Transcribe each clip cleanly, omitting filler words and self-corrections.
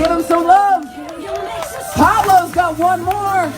Give him some love. Pablo's got one more.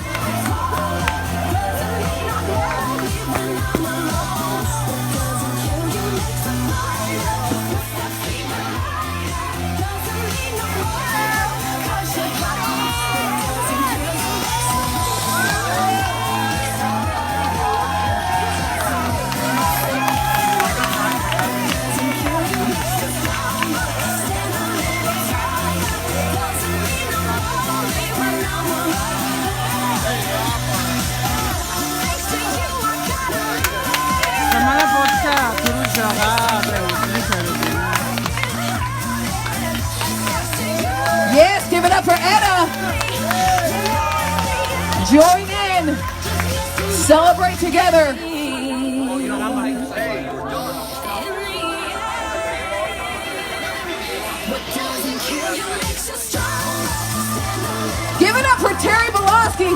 Yes, give it up for Edda. Join in. Celebrate together. Give it up for Terry Belowski.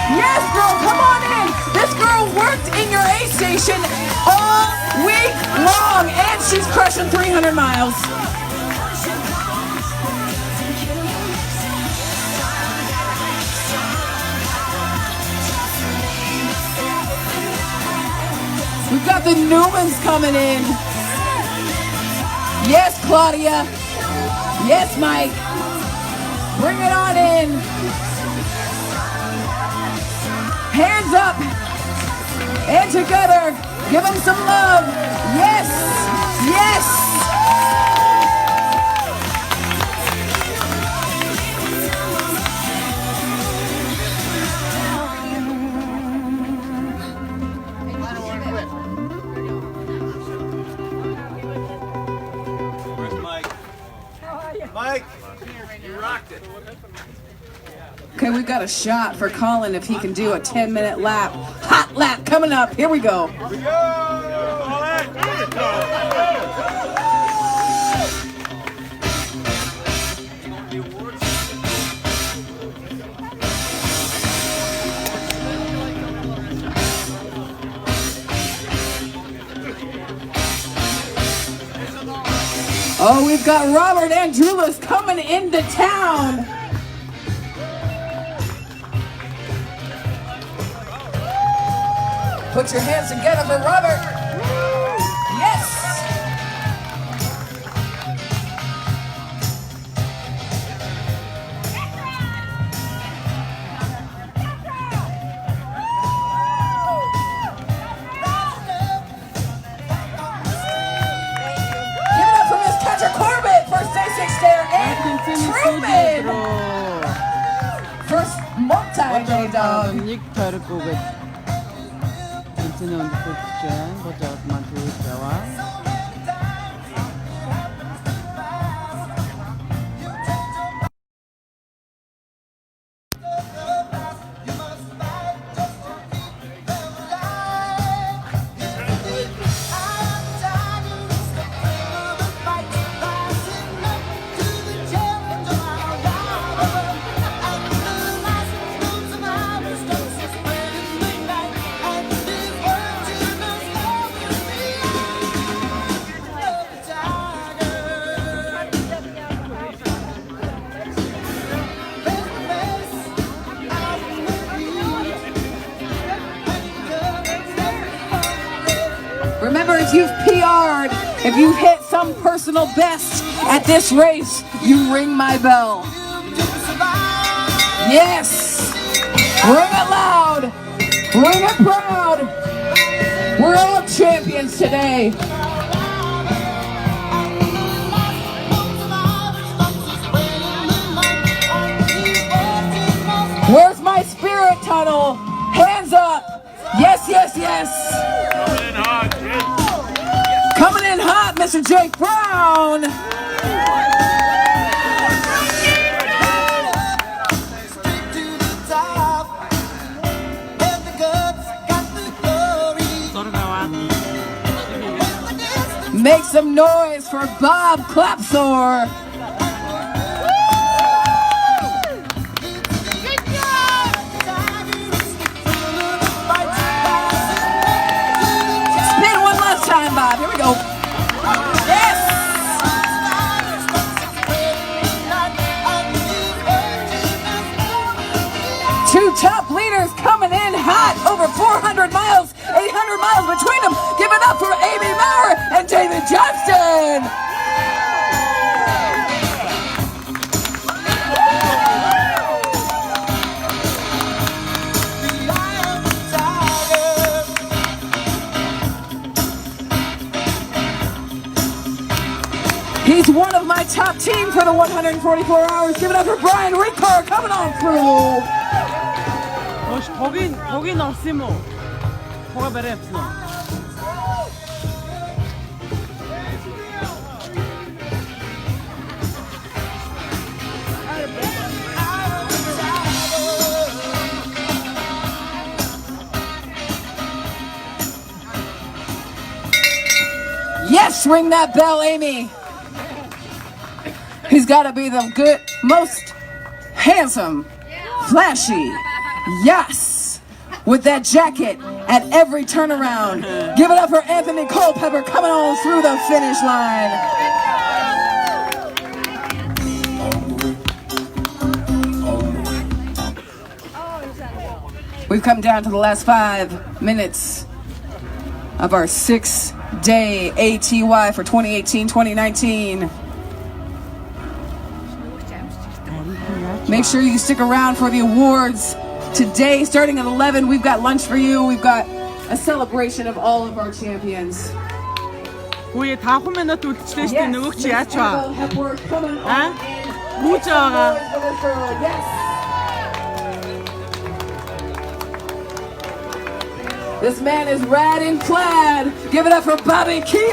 Yes, girl, come on in. This girl worked in your A station all week long, and she's crushing 300 miles. We've got the Newmans coming in. Yes, Claudia. Yes, Mike. Bring it on in. Hands up and together. Give them some love. Yes, yes. Where's Mike? Mike, you rocked it. Okay, we've got a shot for Colin if he can do a 10-minute lap. Hot lap coming up. Here we go. Here we go. Oh, we've got Robert Andrulis coming into town. Put your hands together for Robert. Yes. Give it up for Miss Catcher Corbett, first day 6 there, and Truman, first multi-day dog. Continuando production, bocor mantu Jawa. Remember, if you've PR'd, if you've hit some personal best at this race, you ring my bell. Yes! Ring it loud! Ring it proud! We're all champions today. Where's my spirit tunnel? Hands up! Yes, yes, yes! Coming in hot, Mr. Jake Brown! Make some noise for Bob Clapsor! Spin one last time, Bob. Here we go. Yes! up for Amy Maurer and David Johnston. He's one of my top team for the 144 hours. Give it up for Brian Ricard coming on through. Pogi no simo. Poga berepno. Yes, ring that bell, Amy. He's got to be the most handsome, flashy, yes, with that jacket at every turnaround. Give it up for Anthony Culpepper coming on through the finish line. We've come down to the last 5 minutes of our 6-day ATY for 2018-2019. Make sure you stick around for the awards. Today, starting at 11, we've got lunch for you. We've got a celebration of all of our champions. Huye ta hume na tu chiste nuk chi Miss achwa. Annabelle Hepworth coming on Huh? in. Mucha. Yes. This man is rad in plaid. Give it up for Bobby Keogh.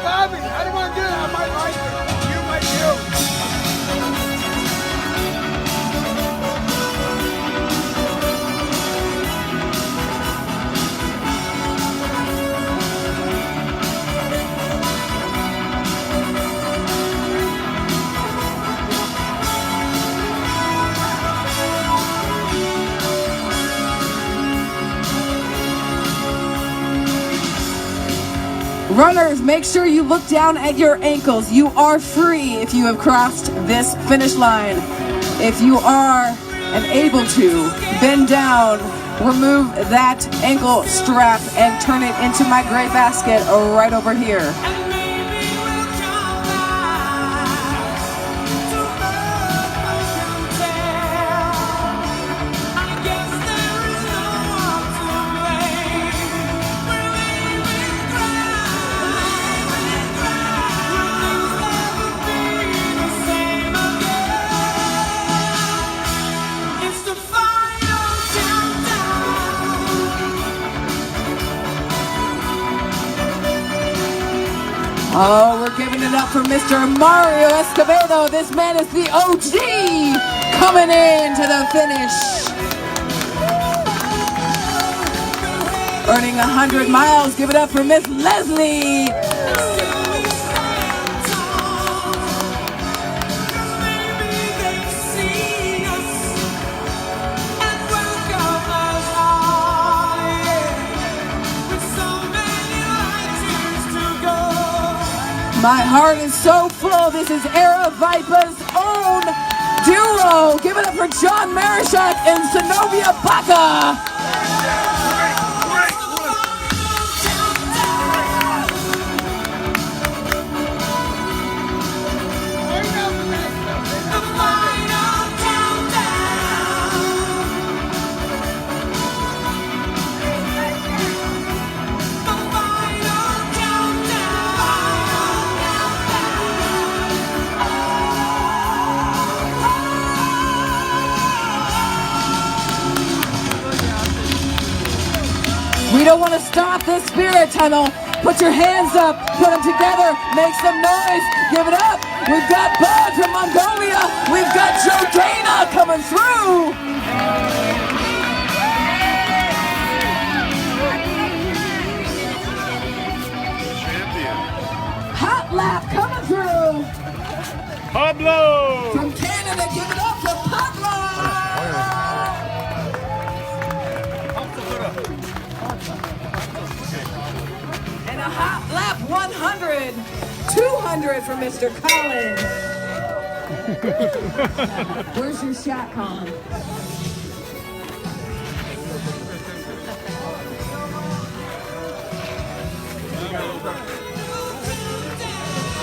Bobby, I don't want to do it. I might like it. You might do. Runners, make sure you look down at your ankles. You are free if you have crossed this finish line. If you are and able to, bend down, remove that ankle strap and turn it into my gray basket right over here. Oh, we're giving it up for Mr. Mario Escobedo. This man is the OG coming in to the finish. Earning 100 miles. Give it up for Miss Leslie. My heart is so full. This is Era Vipa's own duo. Give it up for John Marishak and Zenobia Baca. We don't want to stop this spirit tunnel. Put your hands up, put them together, make some noise, give it up. We've got Bud from Mongolia. We've got Joe Dana coming through. Champion. Hot lap coming through. Pablo. From Canada, give it up for Pablo. And a hot lap 100. it for Mr. Collins. Where's your shot, Colin?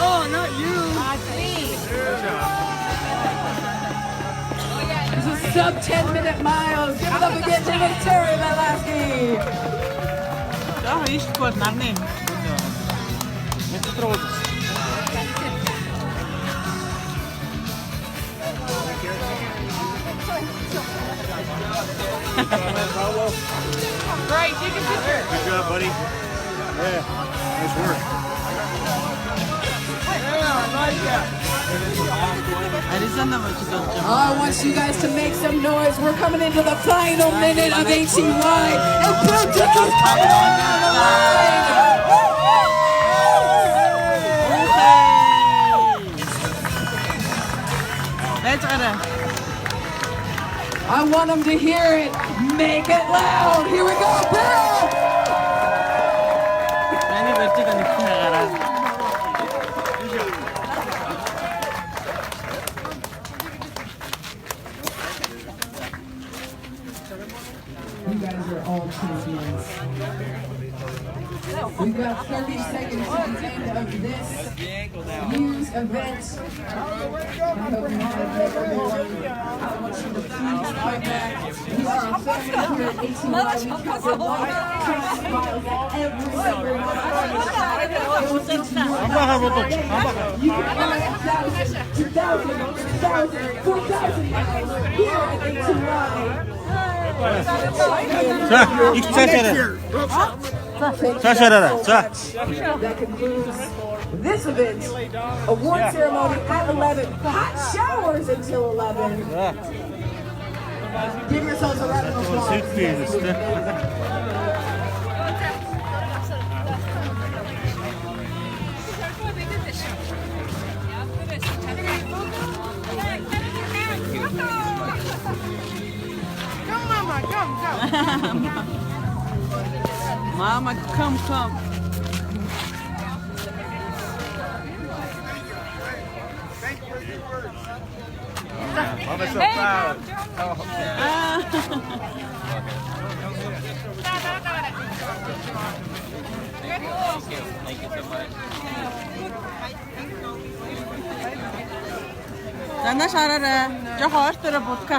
Oh, not you. This is sub 10-minute miles. Give it up again to Victoria Velasquez. За ийшгүй нарны. Right, take a picture. Good job, buddy. Yeah, nice work. Arizona mı çıkacağım? I want you guys to make some noise. We're coming into the final minute of HEY. And Bill Dick is coming on down the line. Let's go. I want them to hear it. Make it loud. Here we go, Bill. Beni vertigo nixara. You guys are all champions. We've got 30 seconds to the end of this year's event. I hope you have everyone. I want you to please fight back. We are a family here at HEY. We cover life, trust, smiles at every single one. You can earn 1,000, 2,000, 3,000, 4,000 miles here at HEY. 자, 익 차셔라. 차셔라. 자. That concludes this event. Award ceremony at 11. Hot showers until 11. Give yourselves a round of applause. Mama, come. I'm so proud. Зана шараарай. Жохо ойртойроо будка.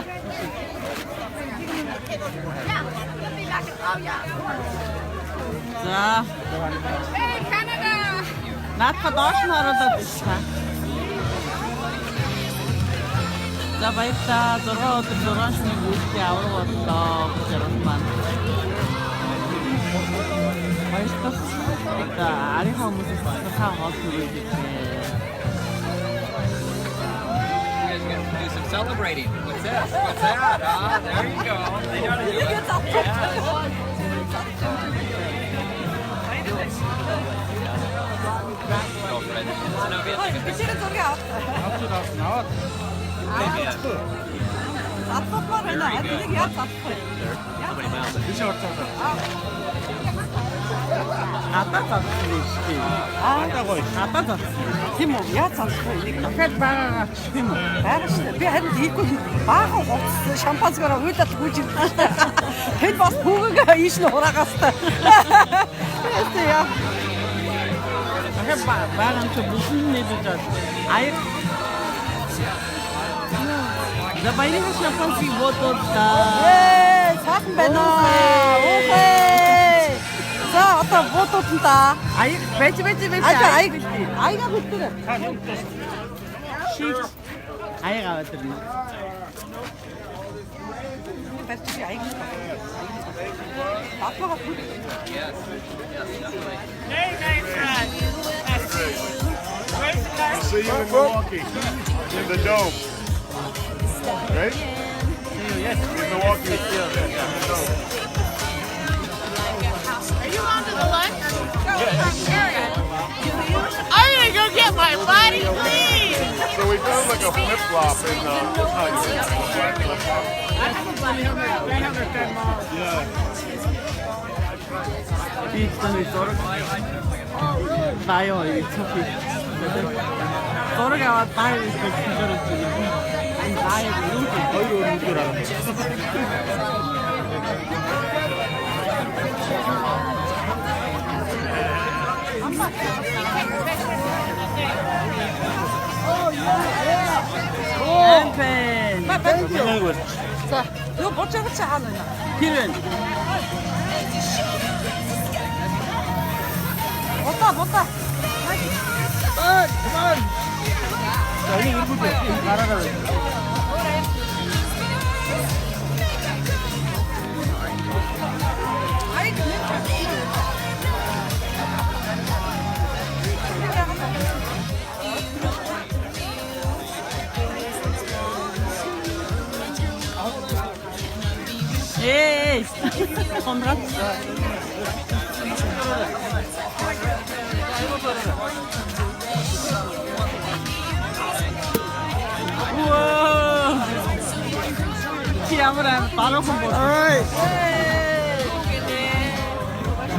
За. Hey, Canada! Наадхад доош нь оролоод байна. За баярлалаа. 6 өдөр 6 шөнийн үйлдэл авраг боллоо. Жаргал маань. Баярлалаа. Ари хүмүүсээс хаа хоол төрүүлж байна. Do some celebrating. What's this? What's that? There you go. Ата цацсан. Ата цацсан. Тийм үү? Яа цацсан? Нэг дахиад байгаагаа тийм үү? Байгаа шүү дээ. Би харин ийггүй баахан гоцсон шампанскаараа уйлаад гүйж ирсэн шүү дээ. Хэн бас хүүгээ ийш нь хураагаас та. Ястэ яа. дахиад байгаа ч бүхэн нэлж байна. Аяг. За баярын шампански бодолта. Сайхан байна уу? Окей. За одоо бодолтон та. Аяг байж. Аяга битэрэ. Шик. Аяг аваад ирнэ. Бачи аяга. Апага бүт. See you in Milwaukee, in the dome. Right? Yes. In Milwaukee. In the dome. Are you on to the lunch? I'm gonna go get my body, please. So we found like a flip flop in They have their 10 miles. Yeah. 비슷한 소르 나요 이 커피 소르가 나요 그 기절했지 나요 이렇게 거의 오는 줄 알았어 펜 자, 이거 못잡았지 않느냐? 길은 못다. 그만. 자 여기 이렇게 날아가는 예이 congrats 우와 키아무라 바로 콤보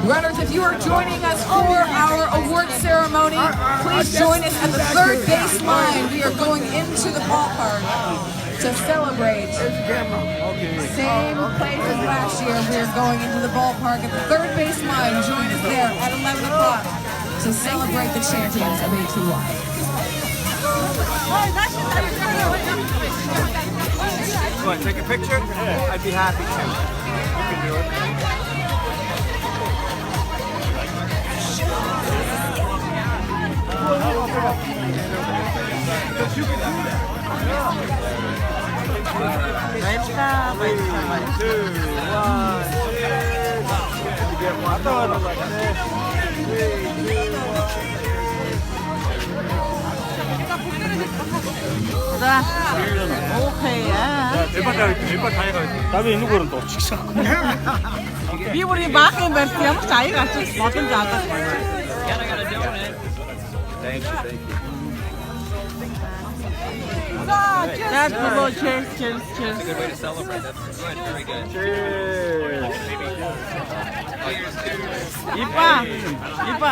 Runners, if you are joining us for our award ceremony, please join us at the third base line. We are going into the ballpark to celebrate. Same place as last year. We are going into the ballpark at the third base line. Join us there at 11 o'clock to celebrate the champions of ATY. Want to take a picture? I'd be happy to. You can do it. 자 오케이야 일반 다 해가지고 다음에 있는 거는 또 직접 미분이 막힌 멘트야 뭐 자기가 뭐든지 안 돼. That's the Lord. Cheers. It's a good way to celebrate. That's good. Very good. 이빠.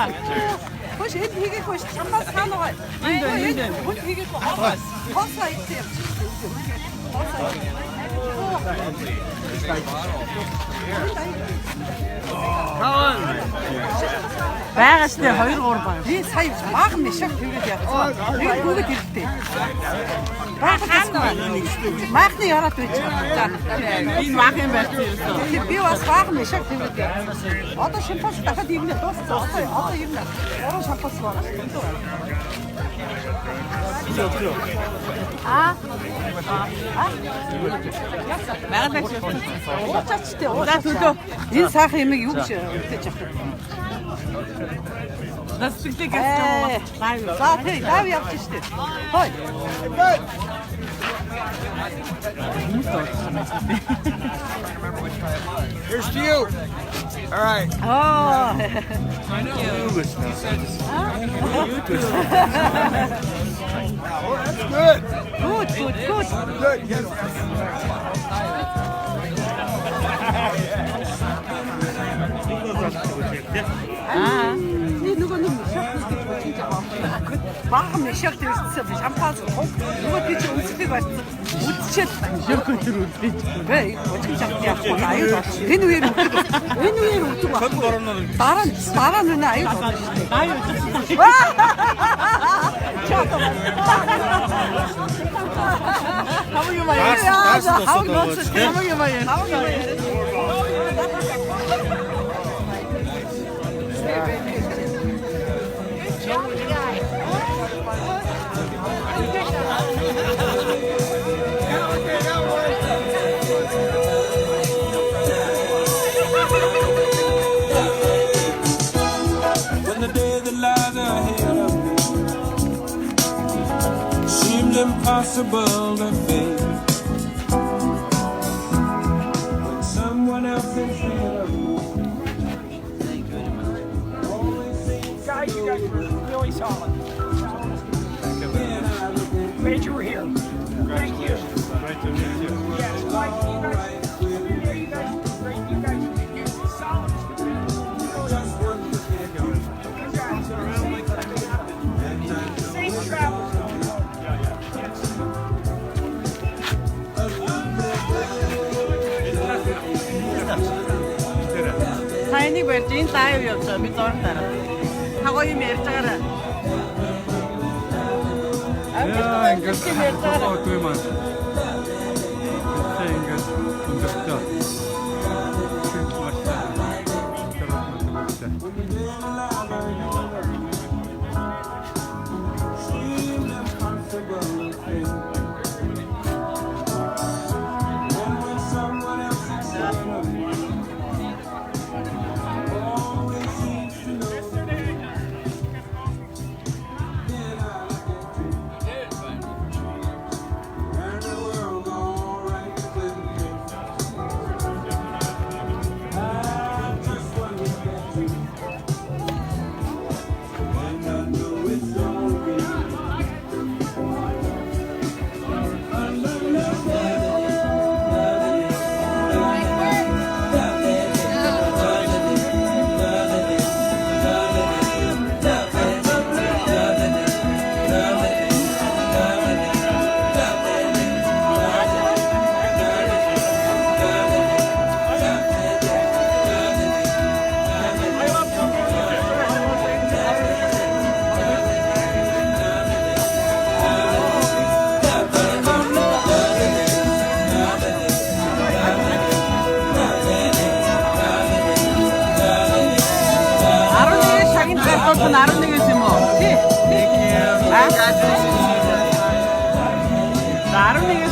혹시 이게 것이 참만 사노가. 힘든. 혹시 이게 거 버스 있대요. Байгаас тэ 2-3 баг. Би сая баахан мишаг тэгээд яасан. Би бүгд хэлдэг. Махны яраад байж. За. Би махын байцсан ерөөсөө. Би бас баахан мишаг тэгээд яасан. Одоо шимпанс дахад ирнэ дууссан. Одоо ирнэ. Орон шимпанс байна. Байгаад байж. Уучаачтай. За төлөө. Энэ сайхан юмыг юу гэж үлдээж авах вэ? Нас тэгтээ гэсэн. За тий, дав явж штэ. Хой. Here's to you. All right. Oh. That's good. Good. Good. 이 누구는 미션 진짜 마음 미션 됐어. 샴푸 누가 뒤에 웃지 봤어. 웃지. 왜 어떻게 잡냐? 나이도 웬 위로 웃고. 나란 누나 아이도. When the day that lies ahead of me seems impossible to face, when someone else instead of me always seems Guys, you guys were really solid. Glad you were here. Thank you. Great to meet you. Yes, like you guys. You guys were great. You guys were solid. энийг барьж энэ лайв явж байгаа. Би зураг дараа. Хагоо юм ярьж байгаарай. Яа, ингээд одоо юм аа. Тэ ингээд өндөртөө.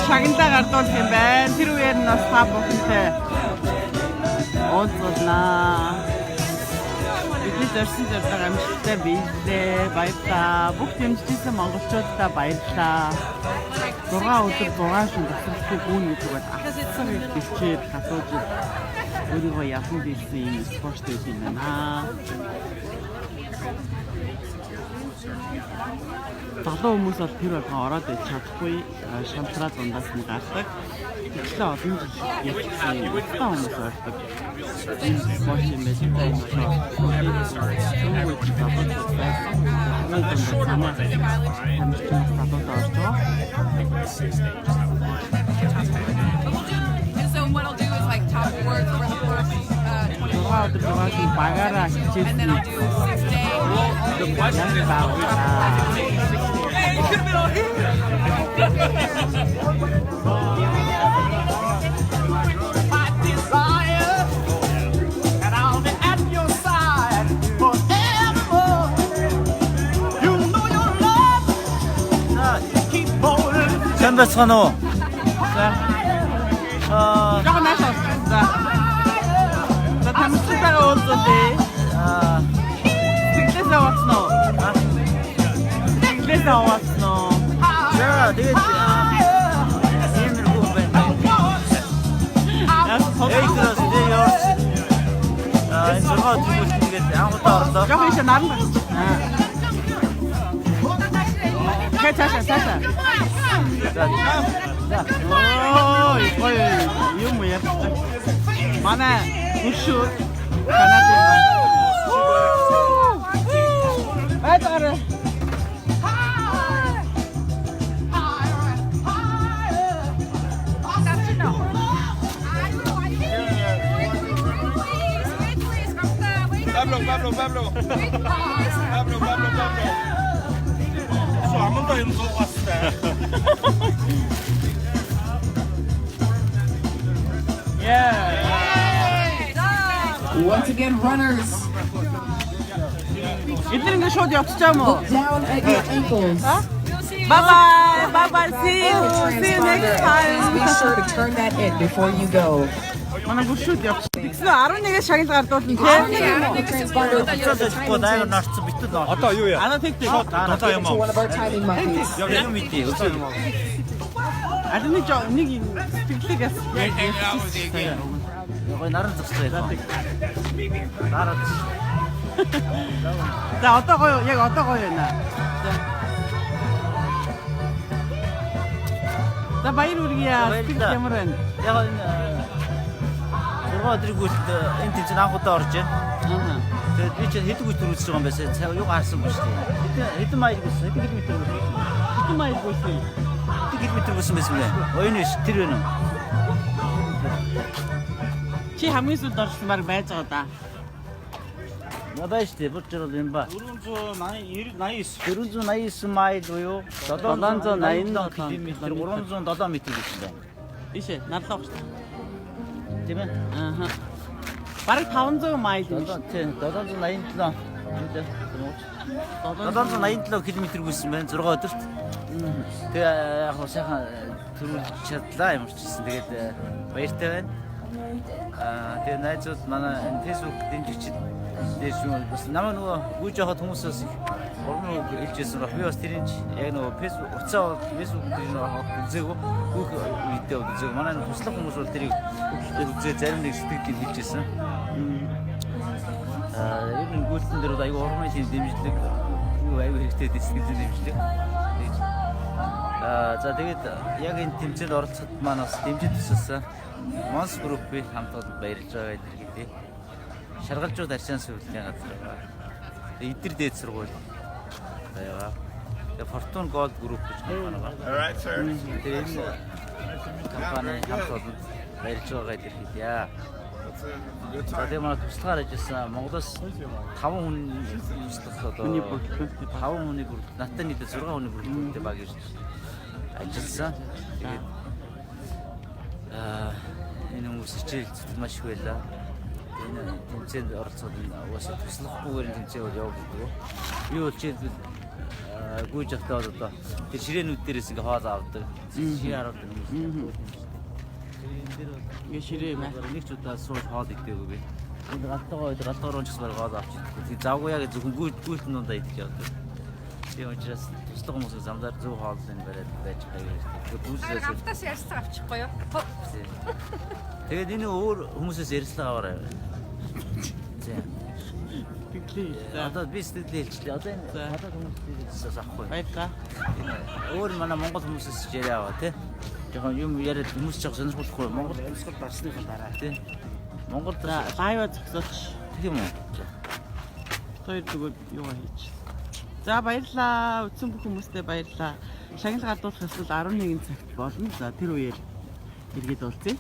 Шагнаа гардуулах юм байна. Тэр үеэр нь бас та бүхэнтэй уулзлаа. Бидний зорьсон зорилго амжилттай биелээ. Баярлалаа. Бүх дэмжижсэн монголчуудаа баярлалаа. 6 өдөр 6 шин тасралтыг гүн гэдэг бол ахссан их хичээл хасууж өөрийгөө ясан билсэн юм спорт гэж юм байна. Залуу хүмүүс бол тэр болгон ороод иж чадахгүй шантраа дундаас нь гардаг. Тэгсэн олон жил явчихсан юм. Та хүмүүс ордог. Энэ спорт юм байж байгаа юм шиг. So what I'll do is like top words over the course of 20. And then I'll do 6 days. The question is Hey, you could have been on here. My desire, and I'll be at your side forevermore. You know your love, keep holding. 잘 봤어. 조금 하셨습니다. 나 담수다가 왔었지. 스틱에서 왔어. 스틱에서 왔어. 자, 되겠지. 힘을 보면 에이트러스 데이어스. 아, 저거 두고 싶은데 아무것도 없어. 조금 있어 나는. 괜찮아. 오, 이거 뭐야? 만화 굿슛 하나 맞아라. Pablo. 아무도 안 왔어. Once again, runners, 이때는 그 쇼트 없었죠 뭐. look down at your ankles. Bye. See you next time. Be sure to turn that in before you go. манай 굿슛 없어. 빅스 11-ээс шагнал гардуулна тий. The transponder 붙여서 죽고 나이가 났어 밑도 나. 아따 요야. 아나 택대. to one of our timing monkeys. 여기 좀 있지. 아드니 저 니기 빅스가 여기 나름 적어야 돼. 나름. 나 어떠고요? 얘가 어떠고요 나. 나 바이로 우리야 스틱 때문에. 내가 저거 드리고 인터넷 아무것도 없지. 그 이제 히트고 들어오지 좀 해서 제가 요거 할 수 없지. 히트 많이 들고 있어. 히트 밑에 들고 있어. 히트 많이 들고 있어. 히트 밑에 들고 있으면 어인이 들으는. Чи хамгийн сүүлд орсон баг байж байгаа да. Надаа штэ бурчрол юм ба. 489 майл буюу 787 км 307 м гэсэн байна. Биш ээ, нарлаа багш. Тийм ээ. Аа. Бараг 500 майл юм шүү. Тийм 787 787 км гүйсэн байна 6 өдөрт. Тэгээ яг нь сайхан төрүүлж чадлаа юм ч гэсэн тэгээд баяртай байна. Тэгээ найзууд манай Facebook дэмжигчид дээш юм бас намаа нөгөө гүйж явахад хүмүүсээс уран үг хэлжсэн баг. Би бас тэрийг яг нөгөө Facebook уцаа Facebook дээр нөгөө үзээгүй бүх видео үзээг манай туслах хүмүүс бол тэрийг үзээ зарим нэг сэтгэл хэлжсэн. Ер нь гүйлтэн дээр аягүй уран тийм дэмжлэг юу аягүй хэрэгтэй сэтгэл дэмжлэг. За тэгээд яг энэ тэмцээнд оролцоход маань бас дэмжиж туссан Mons Group-ийг хамт олонд баярлж байгаа илэрхийлье. Шаргалжууд арчаан сүрлийн газар байгаа. Эдэр дээд сургууль байгаа. Тэгээ Fortune Gold Group гэж компани байгаа. Alright, sir. Тэгээ энэ компани хамт олонд баярлж байгаа илэрхийлье. Тэгээ манай туслахаар ажилласан Монголоос 5 хүн туслах одоо 5 хүний бүр надтай нийлээ 6 хүний бүрэлдэхүүнтэй баг ирж ажилласан. Тэгээд энэ хүмүүс хичээл зүтгэл маш их байлаа. Энэ тэмцээнд оролцоод угаасаа туслахгүйгээр тэмцээн бол явагддаг. Би бол жишээлбэл гүйж автаад одоо тэр ширээнүүд дээрээс ингээ хоол авдаг. Ширээ харуулдаг хүмүүс. Ингээ ширээ мэ. Нэг ч удаа сууж хоол идээгүй би. Энэ галтгаа руу ч бас хоол авчих. Тэгээ завгүй яг зөвхөн гүйлтэн дундаа идэх явдаг. Тийм учраас туслах хүмүүсээ замдаар зөв хооллын бариад байж байгаа. Тэгээ бүсээс Автаас ярьсан авчихгүй юу? тэгээд энэ өөр хүмүүсээс ярьслаа аваарай. Тийм. Одоо би сэтгэл хэлчихлээ. Одоо энэ хадаад хүмүүсээс авахгүй. Баярлаа. Өөр манай монгол хүмүүсээс яриа аваа тий. Жохон юм яриад хүмүүс ч сонирхолтой. Монгол хүмүүсээр барсныхаа дараа тий. Монголд лайв зогсооч. тийм үү? Хоёр зүгээр юу хийж. За баярлаа. Үтсэн бүх хүмүүстээ баярлаа. Шагнал гадуулах эсвэл 11 цагт болно. За тэр үеэр иргэд уулзъя.